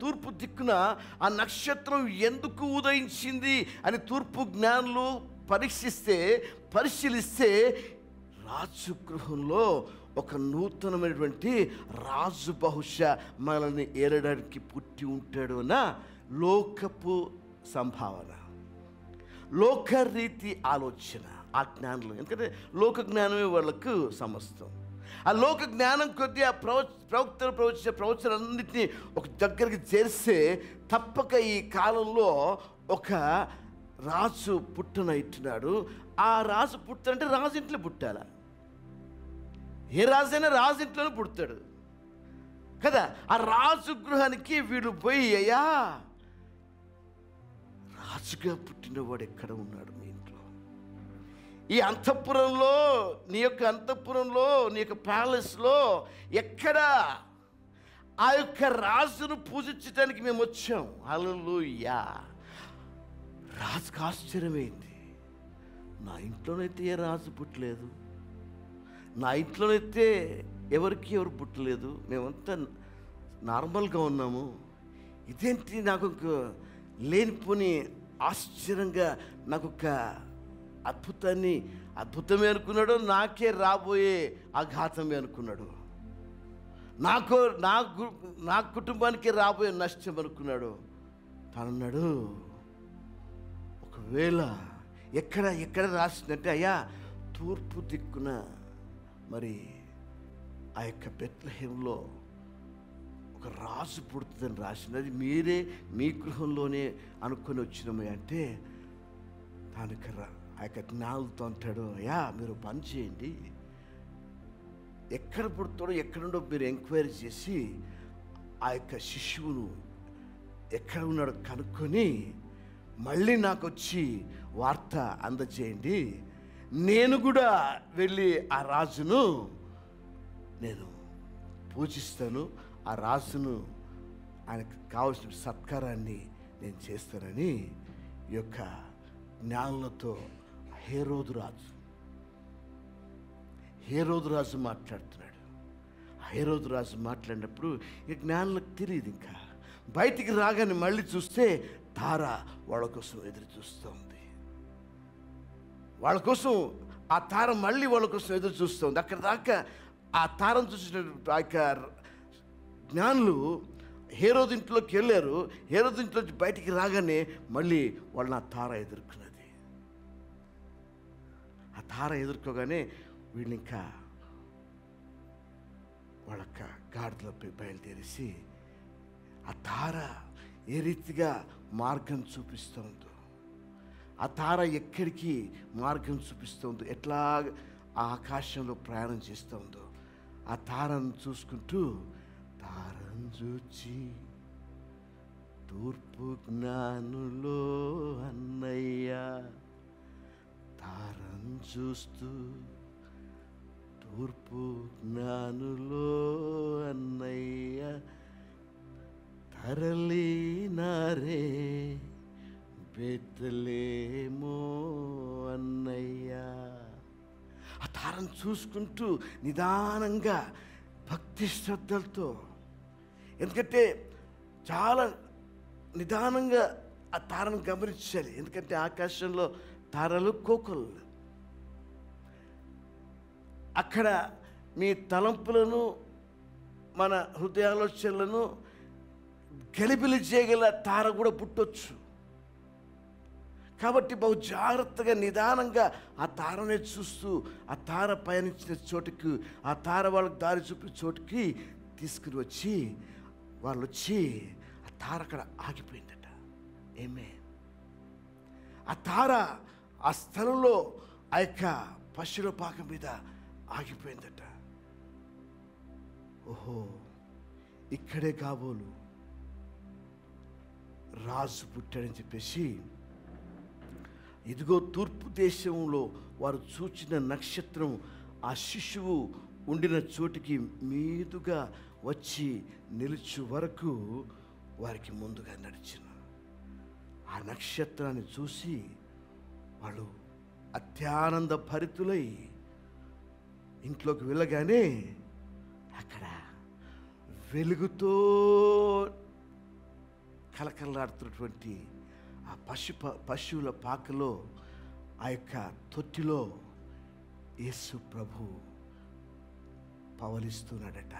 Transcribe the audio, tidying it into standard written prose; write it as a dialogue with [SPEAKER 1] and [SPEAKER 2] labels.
[SPEAKER 1] తూర్పు దిక్కున ఆ నక్షత్రం ఎందుకు ఉదయించింది అని తూర్పు జ్ఞానులు పరిశీలిస్తే రాజు గృహంలో ఒక నూతనమైనటువంటి రాజు బహుశా మనల్ని ఏలడానికి పుట్టి ఉంటాడు అన్న లోకపు సంభావన, లోకరీతి ఆలోచన ఆ జ్ఞానులు. ఎందుకంటే లోక జ్ఞానమే వాళ్ళకు సమస్తం. ఆ లోక జ్ఞానం కొద్దీ ఆ ప్రవక్తలు ప్రవచనాలన్నింటినీ ఒక దగ్గరికి చేరిస్తే తప్పక ఈ కాలంలో ఒక రాజు పుట్టనైతున్నాడు. ఆ రాజు పుట్టాలంటే రాజు ఇంట్లో పుట్టాలా? ఏ రాజైనా రాజు ఇంట్లోనే పుడతాడు కదా. ఆ రాజు గృహానికి వీడు పోయి, అయ్యా రాజుగా పుట్టినవాడు ఎక్కడ ఉన్నాడు మీ ఇంట్లో? ఈ అంతఃపురంలో, నీ యొక్క అంతఃపురంలో, నీ యొక్క ప్యాలెస్లో ఎక్కడ ఆ యొక్క రాజును పూజించడానికి మేము వచ్చాం. హల్లెలూయా. రాజుకు ఆశ్చర్యమైంది, నా ఇంట్లోనైతే ఏ రాజు పుట్టలేదు, నా ఇంట్లోనైతే ఎవరు పుట్టలేదు, మేమంతా నార్మల్గా ఉన్నాము, ఇదేంటి? నాకు లేనిపోని ఆశ్చర్యంగా, నాకు ఒక అద్భుతమే అనుకున్నాడు, నాకే రాబోయే ఆఘాతమే అనుకున్నాడు, నా కుటుంబానికి రాబోయే నష్టం అనుకున్నాడు. తనన్నాడు, ఒకవేళ ఎక్కడ రాసిందంటే, అయ్యా తూర్పు దిక్కున మరి ఆ యొక్క బెత్లెహేంలో ఒక రాజు పుడుతుందని రాసింది, అది మీరే మీ గృహంలోనే అనుకొని వచ్చినామే అంటే, దానికి ఆ యొక్క జ్ఞానులతో అంటాడు, అయ్యా మీరు పని చేయండి, ఎక్కడ పుడతాడో ఎక్కడుండో మీరు ఎంక్వైరీ చేసి ఆ యొక్క శిశువును ఎక్కడ ఉన్నాడో కనుక్కొని మళ్ళీ నాకు వచ్చి వార్త అందజేయండి, నేను కూడా వెళ్ళి ఆ రాజును నేను పూజిస్తాను, ఆ రాజును ఆయనకు కావలసిన సత్కారాన్ని నేను చేస్తానని ఈ యొక్క జ్ఞానులతో హేరోదు రాజు మాట్లాడుతున్నాడు. హేరోదు రాజు మాట్లాడినప్పుడు ఈ జ్ఞానులకు తెలియదు. ఇంకా బయటికి రాగానే మళ్ళీ చూస్తే తార వాళ్ళ కోసం ఎదురు చూస్తుంది. వాళ్ళ కోసం ఆ తార మళ్ళీ వాళ్ళ కోసం ఎదురు చూస్తుంది. అక్కడ దాకా ఆ తారను చూసిన ఆ యొక్క జ్ఞానులు హేరోదు ఇంట్లోకి వెళ్ళారు. హేరోదు ఇంట్లోకి బయటికి రాగానే మళ్ళీ వాళ్ళని ఆ తార ఎదుర్కొన్నది. ఆ తార ఎదుర్కోగానే వీళ్ళు ఇంకా వాళ్ళ గాడిదలపై బయలుదేరేసి ఆ తార ఏ రీతిగా మార్గం చూపిస్తుందో, ఆ తార ఎక్కడికి మార్గం చూపిస్తుందో, ఎట్లా ఆ ఆకాశంలో ప్రయాణం చేస్తుందో, ఆ తారను చూసుకుంటూ, తారను చూచి తూర్పు జ్ఞానులో అన్నయ్య, తారను చూస్తూ తూర్పు జ్ఞానులో అన్నయ్య, తరలినారే బెత్లెహేమో అన్నయ్య. ఆ తారను చూసుకుంటూ నిదానంగా భక్తి శ్రద్ధలతో, ఎందుకంటే చాలా నిదానంగా ఆ తారను గమనించాలి. ఎందుకంటే ఆకాశంలో తారలు కోకొలు. అక్కడ మీ తలంపులను, మన హృదయాలోచనలను గలిబిలి చేయగల తార కూడా పుట్టొచ్చు. కాబట్టి బహు జాగ్రత్తగా నిదానంగా ఆ తారనే చూస్తూ, ఆ తార పయనించిన చోటుకి, ఆ తార వాళ్ళకి దారి చూపే చోటుకి తీసుకుని వచ్చి వాళ్ళు వచ్చి ఆ తార అక్కడ ఆగిపోయిందట. ఏమే ఆ తార ఆ స్థలంలో ఆ యొక్క పశువుల పాకం మీద ఆగిపోయిందట. ఓహో, ఇక్కడే కాబోలు రాజు పుట్టాడని చెప్పేసి, ఇదిగో తూర్పు దేశంలో వారు చూచిన నక్షత్రం ఆ శిశువు ఉండిన చోటికి మీదుగా వచ్చి నిలుచు వరకు వారికి ముందుగా నడిచిన ఆ నక్షత్రాన్ని చూసి వాళ్ళు అత్యానంద భరితులై ఇంట్లోకి వెళ్ళగానే అక్కడ వెలుగుతో కలకలలాడుతున్నటువంటి ఆ పశువుల పాకలో, ఆ యొక్క తొట్టిలో యేసు ప్రభు పవలిస్తున్నాడట.